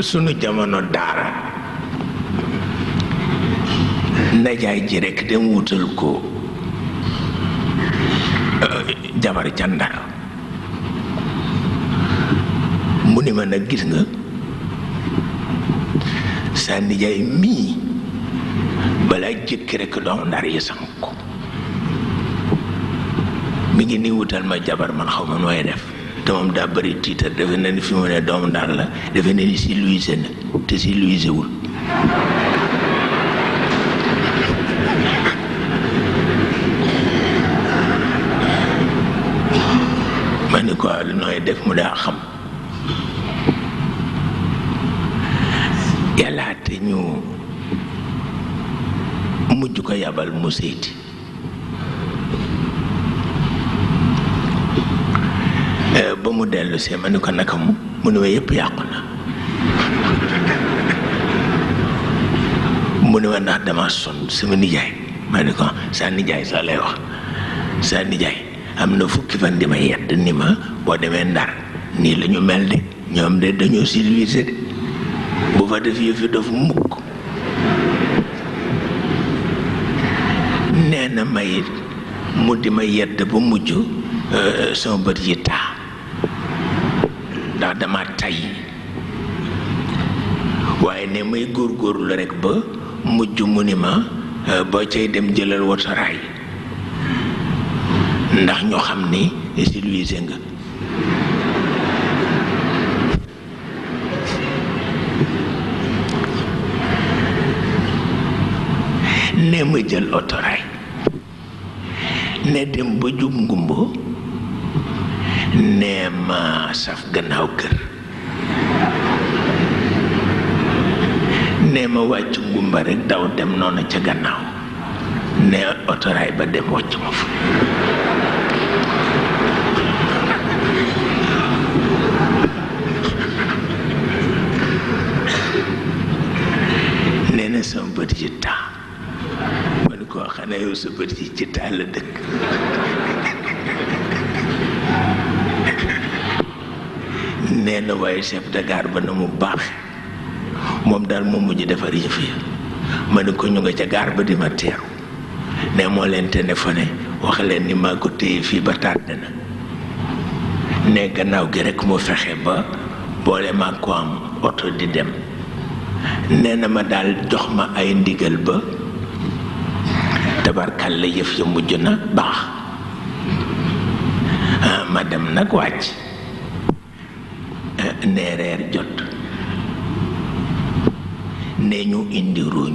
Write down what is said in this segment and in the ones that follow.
sunu jamono daara najaay ji rekk dem wutal ko jabar ca Ndar mu ni ma nag gis nga sa nijaay mii balaa jëkk rekk doomu Ndar yi sank ko mi ngi ni wutal ma jabar man xaw ma nooy def te moom daa bëri tiitar defe na ni fi mu ne doomu Ndar la defe na ni si luise na te si luise wul ma ni ko nooy def mu daa xam yàlla te ñu mujj ko yabal mu seeti ba mu dellu see ma ni ko naka mu ni ma yëpp yàqu na mu ni ma ndax dama sonn sama nijaay ma ni ko sa nijaay sax lay wax sa nijaay am na fukki fan di ma yedd ni ma boo demee Ndar nii la ñu mel de ñoom de dañoo civilisé de bu fa def yëf yi dafa mukk nee na may mu di ma yedd ba mujj sama bët yi taa ndax dama tay waaye ne may góorgóorlu rekk ba mujj mu ni ma boo cay dem jëlal wotoraay ndax ñoo xam ni civilisé nga ne ma jël otoraay ne dem ba jub ngumbo ne ma saf gannaaw kër ne ma wàcc ngumba rekk daw dem noonu ca gannaaw ne otoraay ba dem wàcc ma fa nee na sama bët yi taa ma ni ko xanaa yow sa bët yi ci taa la dëkk nee na waaye chef de gare ba na mu baax moom daal moo mujj defar yëf yi ma ni ko ñu nga ca gaar ba di ma teeru ne moo leen téléphoné wax leen ni maa ko téye fii ba tardé na ne gannaaw gi rekk mu fexe ba boole maa ko am oto di dem nee na ma daal jox ma ay ndigal ba tabarkal la yëf ya mujj na baax ma dem nag wàcc ne reer jot ne ñu indi róoñ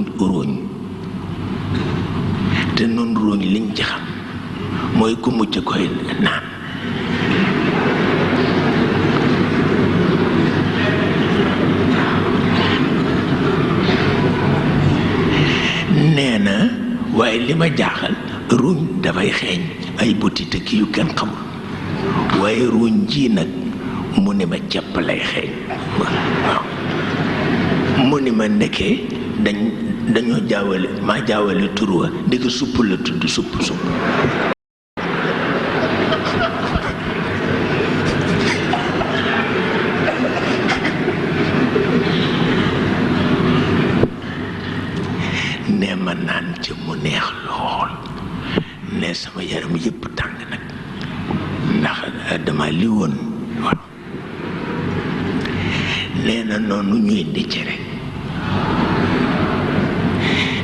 te nun róoñ liñ ci xam mooy ku mucc koy naan nee na waaye li ma jaaxal róoñ dafay xeeñ ay butit ki yu kenn xamul waaye róoñ ji nag mu ni ma cepp lay xeeñ waaw mu ni ma ndekkee dañoo jaawale maa jaawale tur wa ndeke supp la tudd supp ne ma naan ci mu neex lool ne sama yaram yëpp tàng nag ndax dama li woon waaw nee na noonu ñuy indi cere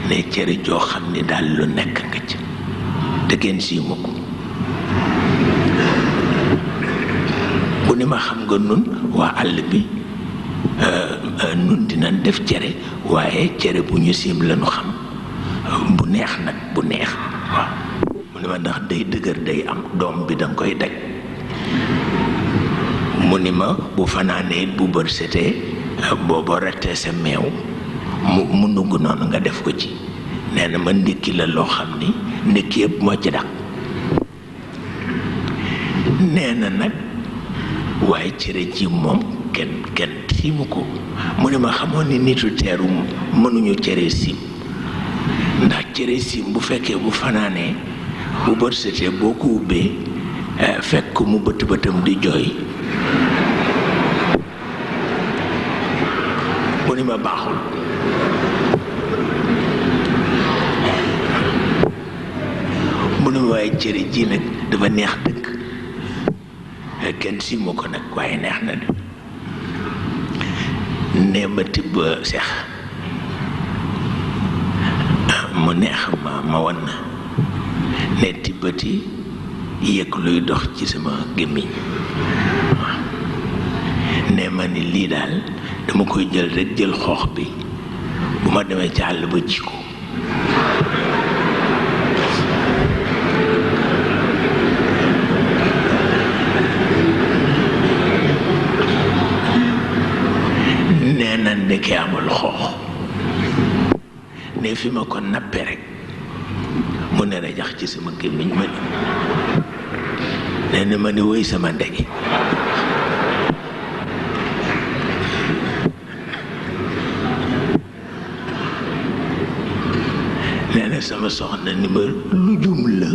ne cere joo xam ni daal lu nekk nga ci te kenn siimu ko bu ni ma xam nga nun waa àll bi nun dinañ def cere waaye cere bu ñu siim lañu xam bu neex nag bu neex waaw mu ni ma ndax day dëgër day am doom bi danga koy daj mu ni ma bu fanaanee bu bër setee booba rettee sa meew mu nugg noonu nga def ko ci nee na ma ndékki la loo xam ni ndékki yëpp moo ci daq nee na nag waaye cere ji moom kenn siimu ko mu ne ma xamoon ni nitu teeru mënuñu cere siim ndax cere siim bu fekkee bu fanaanee bu bër setee boo ko ubbee fekk mu bëtam di jooy mu ni ma baaxul. mu ni ma waaye cere ji nag dafa neex dëkk kenn si ma ko nag waaye neex na de. nee ma tibb seex mu neex ma wan na ne tibbati yëg luy dox ci sama gémmiñ. nee ma ni lii daal dama koy jël rekk jël xoox bi bu ma demee ci àll ba ji ko. nee na ndeke amul xoox ne fi ma ko nappe rekk mu ne rajax ci sama gémmiñ ma ni nee na ma ni woy sama ndege. nee na sama soxna ni ma lujum la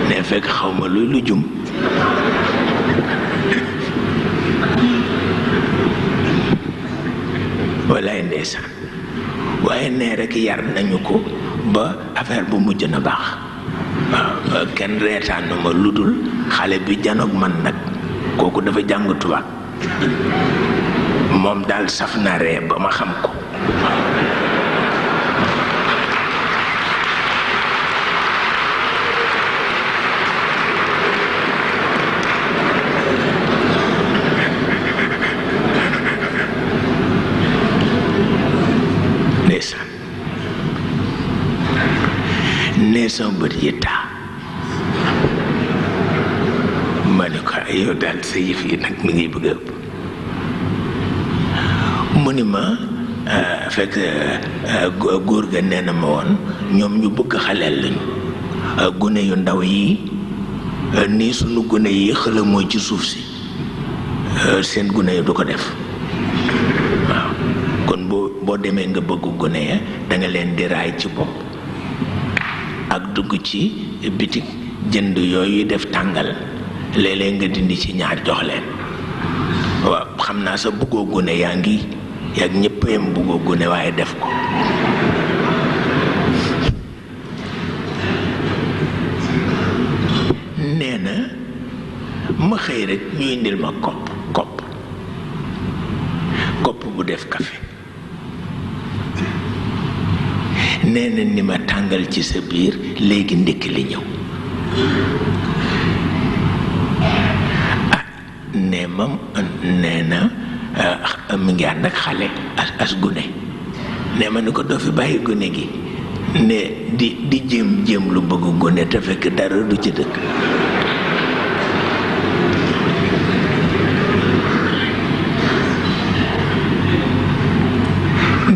ne fekk xaw ma luy lujum. walaay ndeysaan waaye nee rekk yar nañu ko ba affaire bu mujj na baax. waaw kenn reetaanu ma lu dul xale bi janoog man nag kooku dafa jàng tubaab moom daal saf na ree ba ma xam ko. nee sama bët yi taa ma ne ko yow daal sa yëf yi nag mi ngi bëgg a ëpp. mu ni ma fekk góor ga nee na ma woon ñoom ñu bëgg xaleel lañu gune yu ndaw yi nii sunu gune yi xëla mooy ci suuf si seen gune yi du ko def. waaw kon boo demee nga bëgg gune ya da nga leen di raay ci bopp ak dugg ci bitik jënd yooyu def tàngal léeg-léeg nga dindi ci ñaar jox leen. waaw xam naa sa bëggoo gune yaa ngi yàgg ñëpp yam bëggoo gune waaye def ko. nee na ma xëy rek ñu indil ma kopp bu def café. nee na ni ma tàngal ci sa biir léegi ndékki li ñëw. nee na mi ngi ànd ak xale as gune. nee ma ni ko doo fi bàyyi gune gi ne di jéem lu bëgg gune te fekk dara du ci dëkk.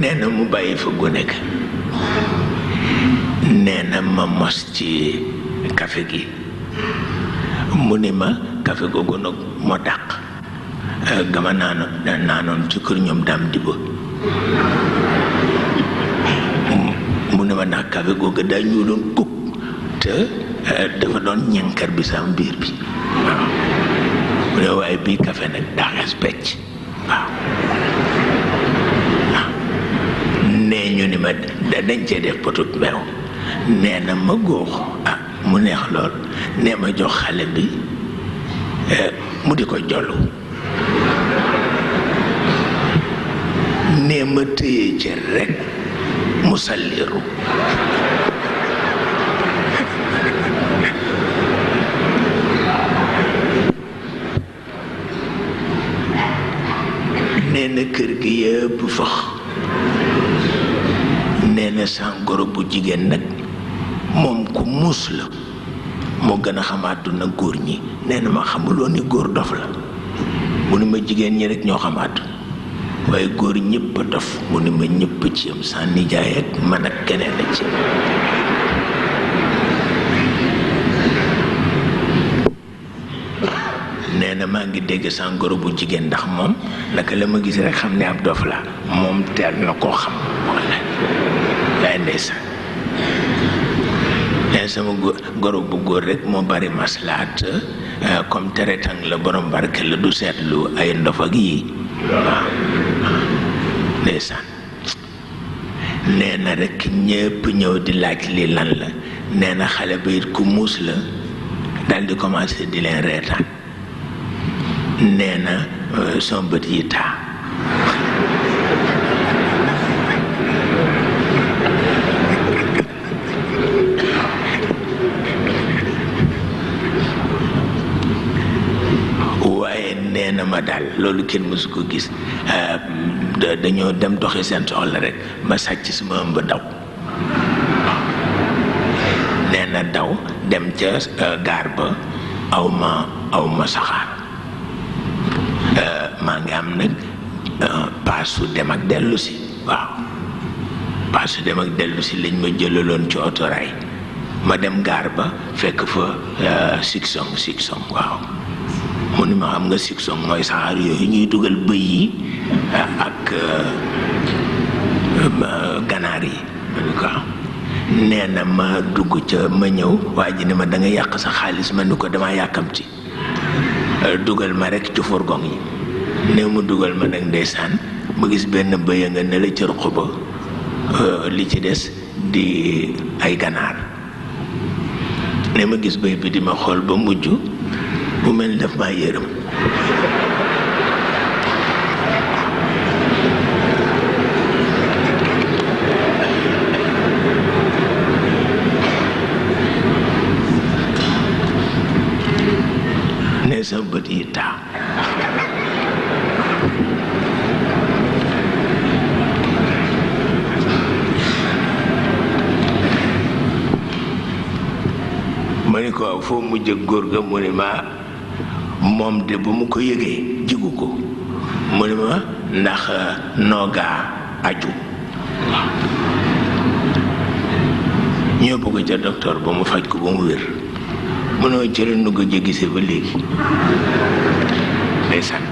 nee na mu bàyyi fa gune ga. nee na ma mos ci café gi mu ni ma café googu nag moo dàq gama naanoon ci kër ñoom daam di ba. mu ni ma ndax café googu daa ñuuloon kuk te dafa doon ñenkar bi sama biir bi. waaw mu ne waaye bii café nag daaxees pecc. waaw nee ñu ni ma dañ cee def potut meew. nee na ma góox mu neex lool nee ma jox xale bi mu di ko jollu. nee ma téye ci rekk mu salliru. nee na kër gi yëpp fax. nee na sàngoro bu jigéen nag moom ku muus la moo gën a xam àdduna góor ñi. nee na ma xamuloo ni góor dof la mu ni ma jigéen ñi rek ñoo xam àdduna waaye góor ñëpp a dof mu ni ma ñëpp ci am sa nijaay ak man ak keneen a ci. nee na maa ngi dégg sàngoro bu jigéen ndax moom naka la ma gis rek xam ne ab dof la moom teel na koo xam walla yaay ndeysaan. nee sama goro bu góor rek moo bari maslaat comme teretang la borom barke la du seetlu ay ndof ak yii waaw ndeysaan nee na rekk ñépp ñëw di laaj li lan la nee na xale ba it ku muus la daldi commencé di leen reetaan nee na son bët yi taa waaye nee na ma daal loolu kenn mësu ko gis dañoo dem doxi seen soxla rekk ma sàcc sama ëmb daw nee na daw dem ca gaar ba aw ma saxaar maa ngi am nag paasu dem ak dellu si waaw paasu dem ak dellu si lañ ma jëlaloon ci otoraay ma dem gaar ba fekk fa siksong waaw mu ni ma xam nga siksong mooy saxaar yooyu ñuy dugal bëy yi ak ganaar yi ma ni ko nee na ma dugg ca ma ñëw waa ji ne ma da nga yàq sa xaalis ma ni ko dama yàkkamti dugal ma rekk ci fourgon yi ne mu dugal ma nag ndeysaan ma gis benn bëy nga ne la ca ruq ba li ci des di ay ganaar ne ma gis bëy bi di ma xool ba mujj bu mel ni daf maa yërëm ne sa bët yi taa ma ni ko foo mujj góor ga mu ni ma moom de bu mu ko yëgee jigu ko mu ni ma ndax noogaa aju ñoo bëgg ca docteur ba mu faj ko ba mu wér mënoo cële nu ko gisee ba léegi ndeysaan